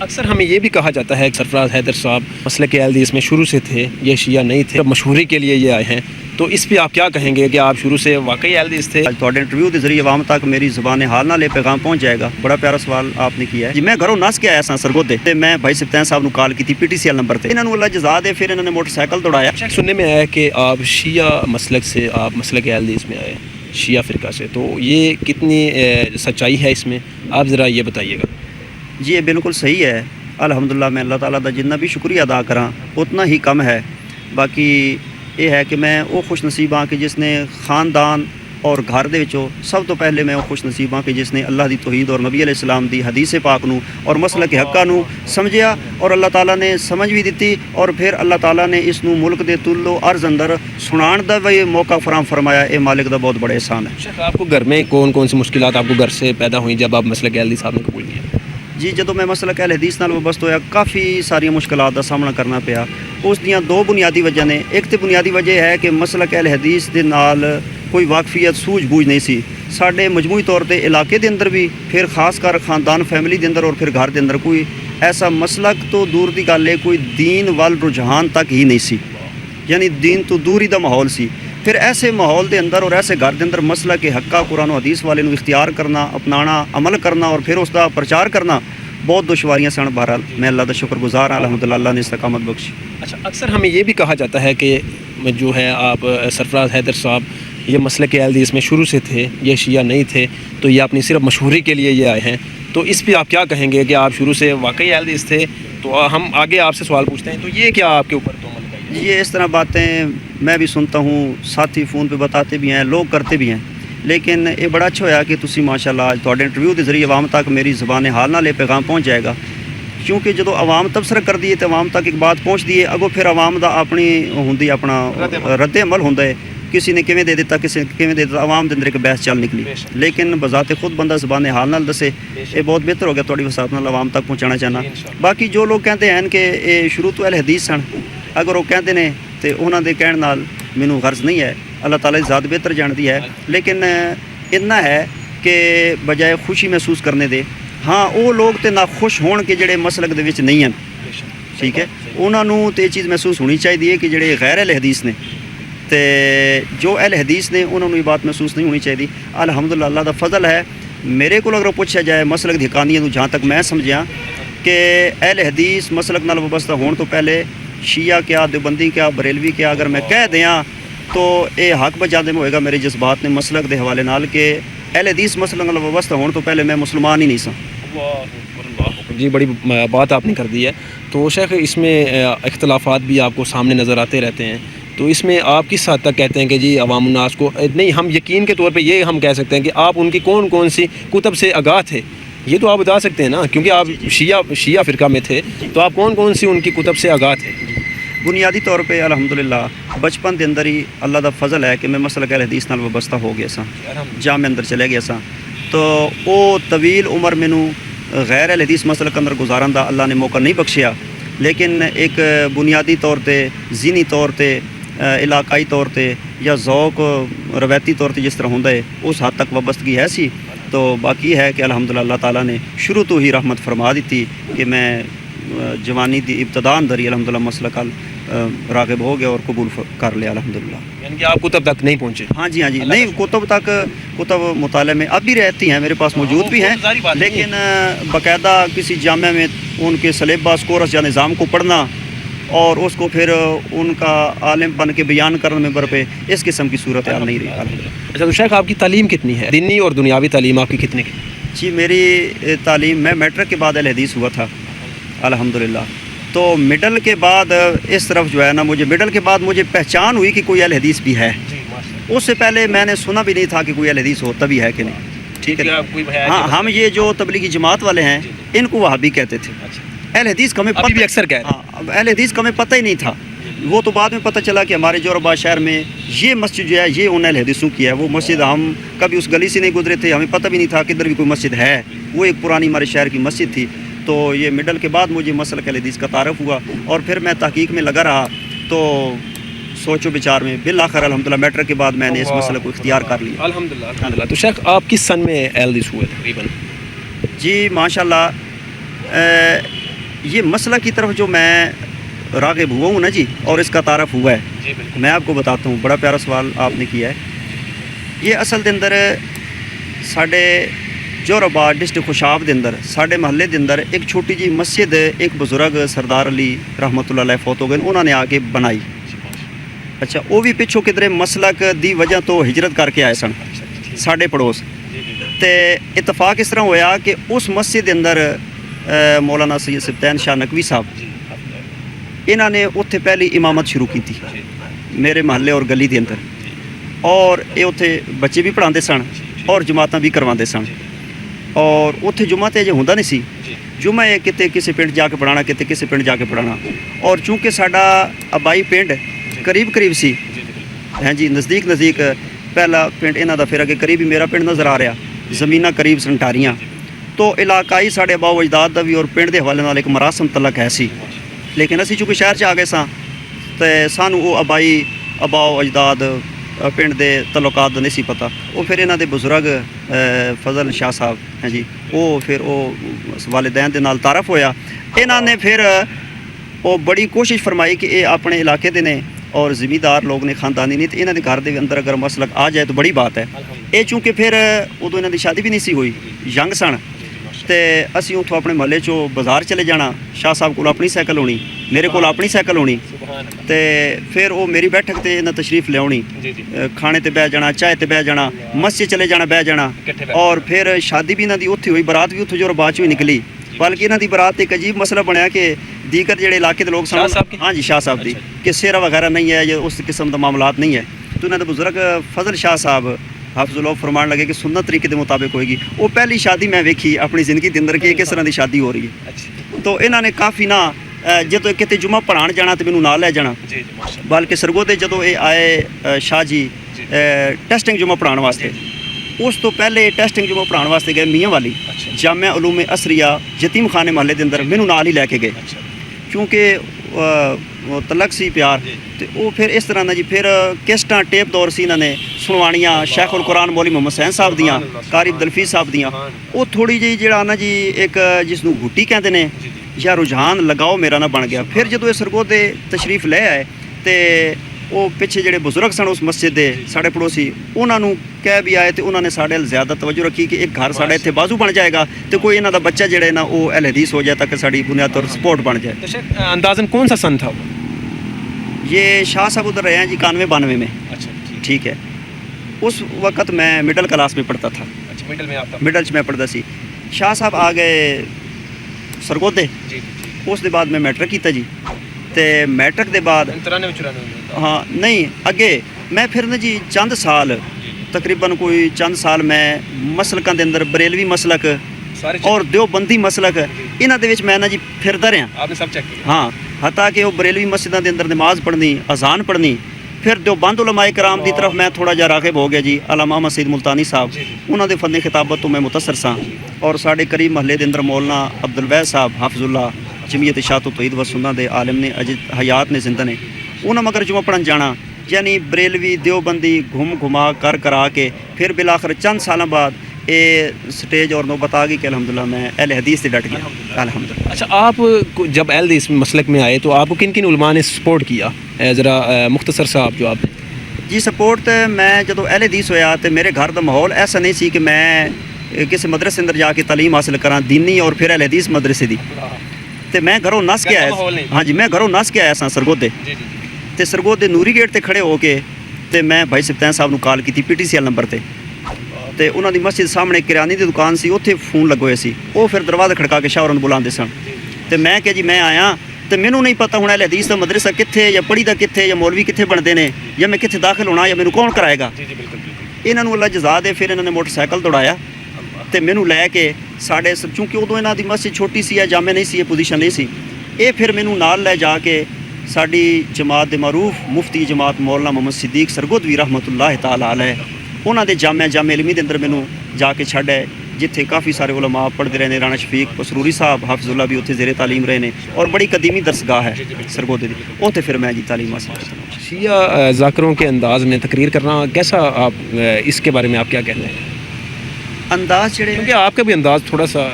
اکثر ہمیں یہ بھی کہا جاتا ہے کہ سرفراز حیدر صاحب مسلک اہل حدیث میں شروع سے تھے، یہ شیعہ نہیں تھے، مشہوری کے لیے یہ آئے ہیں، تو اس پہ آپ کیا کہیں گے کہ آپ شروع سے واقعی اہل حدیث تھے؟ تھوڑے انٹرویو کے ذریعے عوام تک میری زبان حال نہ لے پیغام پہنچ جائے گا۔ بڑا پیارا سوال آپ نے کیا ہے جی۔ میں گھروں نس کے آیا سا سرگودے تے میں بھائی سفتین صاحب نو کال کی تھی PTCL نمبر تے، انہوں نے اللہ جزا دے، پھر انہوں نے موٹر سائیکل دوڑایا۔ سننے میں آیا کہ آپ شیعہ مسلک سے، آپ مسلک اہل حدیث میں آئے شیعہ فرقہ سے، تو یہ کتنی سچائی ہے اس میں، آپ ذرا یہ بتائیے گا۔ جی یہ بالکل صحیح ہے، الحمدللہ میں اللہ تعالیٰ دا جتنا بھی شکریہ ادا کراں اتنا ہی کم ہے۔ باقی یہ ہے کہ میں وہ خوش نصیب ہاں کہ جس نے خاندان اور گھر دے وچوں سب تو پہلے میں وہ خوش نصیب ہاں کہ جس نے اللہ دی توحید اور نبی علیہ السلام دی حدیث پاک نو اور مسلک حقہ نو سمجھیا، اور اللہ تعالیٰ نے سمجھ بھی دیتی، اور پھر اللہ تعالیٰ نے اس نو ملک دے تلو عرض اندر سنان دا بھی موقع فراہم فرمایا۔ اے مالک دا بہت بڑے احسان ہے۔ شیخ آپ کو گھر میں کون کون سی مشکلات آپ کو گھر سے پیدا ہوئیں جب آپ مسلک اہل حدیث صاحب نے قبول کیا؟ جی جدوں میں مسلک اہل حدیث نال وابستہ ہویا کافی ساری مشکلات کا سامنا کرنا پیا۔ اس دیاں دو بنیادی وجہ نے، ایک تو بنیادی وجہ ہے کہ مسلک اہل حدیث دے نال کوئی واقفیت سوجھ بوجھ نہیں سی ساڈے مجموعی طور تے علاقے دے اندر بھی، پھر خاص کر خاندان فیملی دے اندر، اور پھر گھر دے اندر کوئی ایسا مسلک تو دور دی گل ہے، کوئی دین وال رجحان تک ہی نہیں سی، یعنی دین تو دور ہی دا ماحول سی۔ پھر ایسے ماحول دے اندر اور ایسے گھر دے اندر مسلک حقہ قرآن و حدیث والے نو اختیار کرنا، اپنانا، عمل کرنا اور پھر اس دا پرچار کرنا بہت دشواریاں سن۔ بہرحال میں اللہ دا شکر گزار ہاں، الحمدللہ اللہ نے استقامت بخشی۔ اچھا، اکثر ہمیں یہ بھی کہا جاتا ہے کہ جو ہے آپ سرفراز حیدر صاحب یہ مسلک اہل حدیث میں شروع سے تھے، یہ شیعہ نہیں تھے، تو یہ اپنی صرف مشہوری کے لیے یہ آئے ہیں، تو اس پہ آپ کیا کہیں گے کہ آپ شروع سے واقعی اہل حدیث تھے؟ تو ہم آگے آپ سے سوال پوچھتے ہیں، تو یہ کیا آپ کے اوپر تہمت لگائی؟ یہ اس طرح باتیں میں بھی سنتا ہوں، ساتھی فون پہ بتاتے بھی ہیں، لوگ کرتے بھی ہیں، لیکن یہ بڑا اچھا ہویا کہ تسی ماشاءاللہ آج تھوڑے انٹرویو کے ذریعے عوام تک میری زبان حال نہ لے پیغام پہنچ جائے گا، کیونکہ جدو عوام تبصرہ کر دیے تو عوام تک ایک بات پہنچ دی ہے، اگوں پھر عوام دا اپنی ہوندی اپنا رد عمل ہوندا ہے، کسی نے کیویں دے دیتا، کسی نے کیویں دے دیتا، عوام دے اندر ایک بحث چل نکلی، لیکن بذات خود بندہ زبان حال نال دسے، یہ بہت بہتر ہو گیا، تھوڑی وسعت نال عوام تک پہنچانا چاہنا۔ باقی جو لوگ کہتے ہیں کہ یہ شروع تو اہل حدیث سن، اگر وہ کہتے ہیں تو انہوں دے کہن نال مینوں غرض نہیں ہے، اللہ تعالیٰ کی ذات بہتر جاندی ہے، لیکن اتنا ہے کہ بجائے خوشی محسوس کرنے دے، ہاں وہ لوگ تے نہ خوش ہون کہ جڑے مسلک دے وچ نہیں ہیں، ٹھیک ہے، انہاں نوں تے چیز محسوس ہونی چاہیے کہ جڑے غیر اہل حدیث نے تے جو اہل حدیث نے انہوں نے یہ بات محسوس نہیں ہونی چاہیے۔ الحمدللہ اللہ دا فضل ہے، میرے کو اگر پوچھا جائے مسلک دی حقانیت نوں، جہاں تک میں سمجھیا کہ اہل حدیث مسلک نال وابستہ ہون تو پہلے شیعہ کیا، دیوبندی کیا، بریلوی کیا اگر میں کہہ دیاں تو یہ حق بجاندے میں ہوئے گا میرے جذبات نے مسلک دے حوالے نال کہ اہل حدیث مسلک نال وابستہ ہون تو پہلے میں مسلمان ہی نہیں سا۔ جی بڑی بات آپ نے کر دی ہے۔ تو شیخ اس میں اختلافات بھی آپ کو سامنے نظر آتے رہتے ہیں، تو اس میں آپ کس حد تک کہتے ہیں کہ جی عوام الناس کو نہیں، ہم یقین کے طور پہ یہ ہم کہہ سکتے ہیں کہ آپ ان کی کون کون سی کتب سے آگاہ تھے، یہ تو آپ بتا سکتے ہیں نا، کیونکہ آپ شیعہ فرقہ میں تھے، تو آپ کون کون سی ان کی کتب سے آگاہ تھے؟ بنیادی طور پہ الحمدللہ بچپن دے اندر ہی اللہ دا فضل ہے کہ میں مسلک اہل حدیث نال وابستہ ہو گیا سا، جامع اندر چلے گیا سا، تو وہ طویل عمر مینوں غیر اہل حدیث مسلک اندر گزارن دا اللہ نے موقع نہیں بخشیا، لیکن ایک بنیادی طور تے ذہنی طور تے علاقائی طور تے یا ذوق روایتی طور تے جس طرح ہوندا ہے اس حد تک وابستگی ہے سی۔ تو باقی ہے کہ الحمدللہ اللہ تعالیٰ نے شروع تو ہی رحمت فرما دیتی کہ میں جوانی دی ابتدا اندر ہی الحمدللہ مسلک راغب ہو گیا اور قبول کر لیا الحمدللہ۔ یعنی کہ آپ کتب تک نہیں پہنچے؟ ہاں جی نہیں، کتب تک، کتب مطالعے میں اب بھی رہتی ہیں، میرے پاس موجود بھی ہیں، لیکن باقاعدہ کسی جامعہ میں ان کے سلیبس کورس یا نظام کو پڑھنا اور اس کو پھر ان کا عالم بن کے بیان کرنے میں برپے اس قسم کی صورت حال نہیں رہی الحمدللہ۔ اچھا، تو شیخ آپ کی تعلیم کتنی ہے، دینی اور دنیاوی تعلیم آپ کی کتنی کی؟ جی میری تعلیم، میں میٹرک کے بعد اہل حدیث ہوا تھا الحمدللہ، تو مڈل کے بعد اس طرف جو ہے نا، مجھے مڈل کے بعد مجھے پہچان ہوئی کہ کوئی اہل حدیث بھی ہے، اس سے پہلے میں نے سنا بھی نہیں تھا کہ کوئی اہل حدیث ہوتا بھی ہے کہ نہیں، ٹھیک ہے۔ ہاں ہم یہ جو تبلیغی جماعت والے ہیں ان کو وہابی کہتے تھے، اہل حدیث کا ہمیں ابھی بھی اکثر کہتے ہیں، ہاں اہل حدیث کا ہمیں پتہ ہی نہیں تھا، وہ تو بعد میں پتہ چلا کہ ہمارے جوربا شہر میں یہ مسجد جو ہے یہ ان اہل حدیثوں کی ہے، وہ مسجد ہم کبھی اس گلی سے نہیں گزرے تھے، ہمیں پتہ بھی نہیں تھا کہ ادھر بھی کوئی مسجد ہے، وہ ایک پرانی ہمارے شہر کی مسجد تھی۔ تو یہ مڈل کے بعد مجھے مسلک اہل حدیث کا تعارف ہوا، اور پھر میں تحقیق میں لگا رہا، تو سوچ و بچار میں بالآخر الحمدللہ میٹرک کے بعد میں نے اس مسئلے کو اختیار کر لیا الحمدللہ۔ تو شیخ آپ کس سن میں اہل حدیث ہوئے تقریباً؟ جی ماشاءاللہ یہ مسئلہ کی طرف جو میں راغب ہوا ہوں نا جی، اور اس کا تعارف ہوا ہے، جی بالکل میں آپ کو بتاتا ہوں. بڑا پیارا سوال آپ نے کیا ہے. یہ اصل دے اندر ساڈے جوہرآباد ڈسٹرکٹ خوشاب دے اندر ساڈے محلے دے اندر ایک چھوٹی جی مسجد ایک بزرگ سردار علی رحمۃ اللہ علیہ فوت ہو گئے، انہوں نے آ کے بنائی. اچھا وہ بھی پچھوں کدھر مسلک دی وجہ تو ہجرت کر کے آئے سن ساڈے پڑوس. تے اتفاق اس طرح ہویا کہ اس مسجد دے اندر مولانا سید سبطین شاہ نقوی صاحب انہوں نے اتنے پہلی امامت شروع کی تھی میرے محلے اور گلی دے اندر، اور یہ اتنے بچے بھی پڑھاتے سن اور جماعتاں بھی کرواتے سن. اور اتنے جمعہ تے اجے ہوندا نہیں سی، جمعہ یہ کتے کسی پنڈ جا کے پڑھانا، کتے کسی پنڈ جا کے پڑھانا. اور چونکہ ساڈا آبائی پنڈ قریب قریب سی، ہاں جی نزدیک نزدیک، پہلا پنڈ انہاں دا پھر اگے قریب ہی میرا پنڈ نظر آ رہا، زمیناں قریب سن ٹاریاں. تو علاقائی ساڈے آبا و اجداد دا بھی اور پنڈ دے حوالے نال ایک مراسم تلک ہے سی. لیکن اسی چونکہ شہر چ آ گئے ساں تے سانو وہ آبائی آبا و اجداد پنڈ دے تعلقات دا نہیں سی پتہ. وہ پھر انہاں دے بزرگ فضل شاہ صاحب ہیں جی، وہ پھر وہ والدین دے نال تعارف ہویا. انہاں نے پھر وہ بڑی کوشش فرمائی کہ یہ اپنے علاقے دے نے اور زمیندار لوگ نے، خاندانی نہیں، تو انہاں دے گھر دے اندر اگر مسلک آ جائے تو بڑی بات ہے. یہ چونکہ پھر ادو انہاں دی شادی بھی نہیں سی ہوئی، ینگ سن، تے اسی اتوں اپنے محلے چوں بازار چلے جانا. شاہ صاحب کو اپنی سائیکل ہونی، میرے کو اپنی سائیکل ہونی، تے پھر وہ میری بیٹھک تے انہاں تشریف لے آنی، کھانے تے بہ جانا، چائے تے بہ جانا، مسجد چلے جانا بہ جانا. اور پھر شادی بھی انہاں دی اتھی ہوئی، برات بھی اتوں جو بعد چوں ہی نکلی. بلکہ انہاں دی برات ایک عجیب مسئلہ بنیا کہ دیگر جڑے علاقے دے لوگ سن، ہاں جی شاہ صاحب دی، کہ سیرا وغیرہ نہیں ہے یا اس قسم دا معاملات نہیں ہے. تو انہاں دے بزرگ فضل شاہ صاحب حافظ اللہ فرمان لگے کہ سنت طریقے دے مطابق ہوئے گی. وہ پہلی شادی میں ویکھی اپنی زندگی دے اندر کہ کس طرح دی شادی ہو رہی ہے. تو انہاں نے کافی نہ جدوں کتے جمعہ پڑھان جانا تو مینوں نال لے جانا. بلکہ سرگودے جدوں یہ آئے شاہ جی ٹیسٹنگ جمعہ پڑھان واسطے، اس تو پہلے ٹیسٹنگ جمعہ پڑھان واسطے گئے میاں والی جامعہ علوم اسریہ یتیم خانے محلے دے اندر، مینوں نال ہی لے کے گئے کیونکہ تلک سی پیار. تو وہ پھر اس طرح نا جی پھر کیسٹاں ٹیپ دور سی انہوں نے سنوانیاں شیخ القرآن مولوی محمد حسین صاحب دیاں، قاری عبدالحفیظ صاحب دیاں. وہ تھوڑی جی جڑا نا جی ایک جس نوں گھٹی کہندے نے یا رجحان لگاؤ میرا نہ بن گیا. پھر جدوں یہ سرگودے تشریف لے آئے تے وہ پیچھے جڑے بزرگ سن اس مسجد دے ساڈے پڑوسی، انہاں نوں کہہ بھی آئے تے انہوں نے ساڈے زیادہ توجہ رکھی کہ ایک گھر ساڈا اتنے بازو بن جائے گا تے کوئی انہاں دا بچہ جڑے نا وہ اہل حدیث ہو جائے تاکہ ساڈی بنیاد اور سپورٹ بن جائے. اندازاً کون سا سن تھا وہ؟ یہ شاہ صاحب ادھر رہے ہیں جی 91-92 میں. ٹھیک ہے. اس وقت میں مڈل کلاس میں پڑھتا تھا، مڈل چ میں پڑھتا سی. شاہ صاحب آ گئے سرگودے، اس دے بعد میں میٹرک کیتا جی. تے میٹرک دے بعد ہاں نہیں اگے میں پھر نا جی چند سال تقریباً کوئی چند سال میں مسلکاں دے اندر بریلوی مسلک اور دیوبندی مسلک انہاں دے وچ میں نا جی پھردا رہا. آپ نے سب چیک کیا؟ ہاں، حتیٰ کہ وہ بریلوی مسجداں دے اندر نماز پڑھنی، اذان پڑھنی. پھر دیوبند علماء کرام دی طرف میں تھوڑا جا راغب ہو گیا جی. علامہ محمد سید ملتانی صاحب انہاں دے فن خطابت تو میں متاثر ساں. اور ساڈے قریب محلے دے اندر مولانا عبدالویس صاحب حافظ اللہ جمعیت اشاعت و توحید و سنت دے عالم نے حیات نے زندہ نے، انہاں مگر جمعہ پڑھن جانا یعنی بریلوی دیوبندی گھم گھما کر کرا کے پھر بالآخر چند سالوں بعد یہ سٹیج اور نوبت آ گئی کہ الحمدللہ میں اہل حدیث سے ڈٹ گیا الحمدللہ. اچھا، آپ جب اہل حدیث مسلک میں آئے تو آپ کو کن کن علماء نے سپورٹ کیا؟ ذرا مختصر صاحب جو آپ جی سپورٹ میں جدو اہل حدیث ہویا تو میرے گھر دا ماحول ایسا نہیں سی کہ میں کسی مدرسے اندر جا کے تعلیم حاصل کراں دینی اور پھر اہل حدیث مدرسے دی. تے میں گھروں نس کے آیا، ہاں جی میں گھروں نس کے آیا ساں سرگودے. تے سرگودے نوری گیٹ تے کھڑے ہو کے تے میں بھائی سبطین صاحب نو کال کیتی PTCL نمبر تے. تے انہاں دی مسجد سامنے کریانی دی دکان سی، اوتھے فون لگوئے سی. وہ پھر دروازہ کھڑکا کے شاہ نوں بلاندے سن. تے میں کہ جی میں آیا تے مینوں نہیں پتہ ہونا اہل حدیث دا مدرسہ کتھے یا پڑھی دا کتھے یا مولوی کتھے بندے نے یا میں کتھے داخل ہونا یا مینوں کون کرائے گا. انہاں نوں اللہ جزا دے. پھر انہاں نے موٹر سائیکل دوڑایا تے مینوں لے کے ساڈے چونکہ ادوں انہاں دی مسجد چھوٹی سی یا جامع نہیں سی، یہ پوزیشن نہیں سی. یہ پھر مینوں نال لے جا کے ساڈی جماعت دے معروف مفتی جماعت مولانا محمد صدیق سرگودوی رحمۃ اللہ تعالی علیہ انہاں دے جامع علمی دے اندر مینوں جا کے چھڈ ہے، جتھے کافی سارے علماء پڑھتے رہے نے. رانا شفیق پسروری صاحب حافظ اللہ بھی اتنے زیر تعلیم رہے نے اور بڑی قدیمی درسگاہ ہے سرگودے دی. اوتھے پھر میں جی تعلیم حاصل کرتا. شیعہ ذاکروں کے انداز میں تقریر کرنا کیسا، آپ اس کے بارے میں آپ کیا کہتے ہیں؟ انداز جڑے کیونکہ آپ کا بھی انداز تھوڑا سا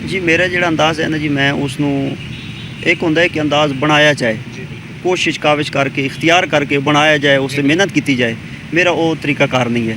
ਜੀ ਮੇਰਾ ਜਿਹੜਾ ਅੰਦਾਜ਼ ਹੈ ਨਾ ਜੀ, ਮੈਂ ਉਸ ਨੂੰ ਇੱਕ ਹੁੰਦਾ ਹੈ ਕਿ ਅੰਦਾਜ਼ ਬਣਾਇਆ ਜਾਏ, ਕੋਸ਼ਿਸ਼ ਕਾਵਿਸ਼ ਕਰਕੇ ਇਖਤਿਆਰ ਕਰਕੇ ਬਣਾਇਆ ਜਾਏ, ਉਸ 'ਤੇ ਮਿਹਨਤ ਕੀਤੀ ਜਾਏ। ਮੇਰਾ ਉਹ ਤਰੀਕਾਕਾਰ ਨਹੀਂ ਹੈ।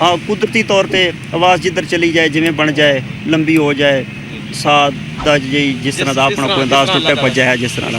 ਹਾਂ ਕੁਦਰਤੀ ਤੌਰ ਤੇ ਆਵਾਜ਼ ਜਿੱਧਰ ਚਲੀ ਜਾਏ, ਜਿਵੇਂ ਬਣ ਜਾਏ, ਲੰਬੀ ਹੋ ਜਾਏ, ਸਾਦਾ ਜੀ ਜਿਸ ਤਰ੍ਹਾਂ ਦਾ ਆਪਣਾ ਕੋਈ ਅੰਦਾਜ਼ ਟੁੱਟੇ ਭੱਜਾ ਹੈ ਜਿਸ ਤਰ੍ਹਾਂ ਦਾ।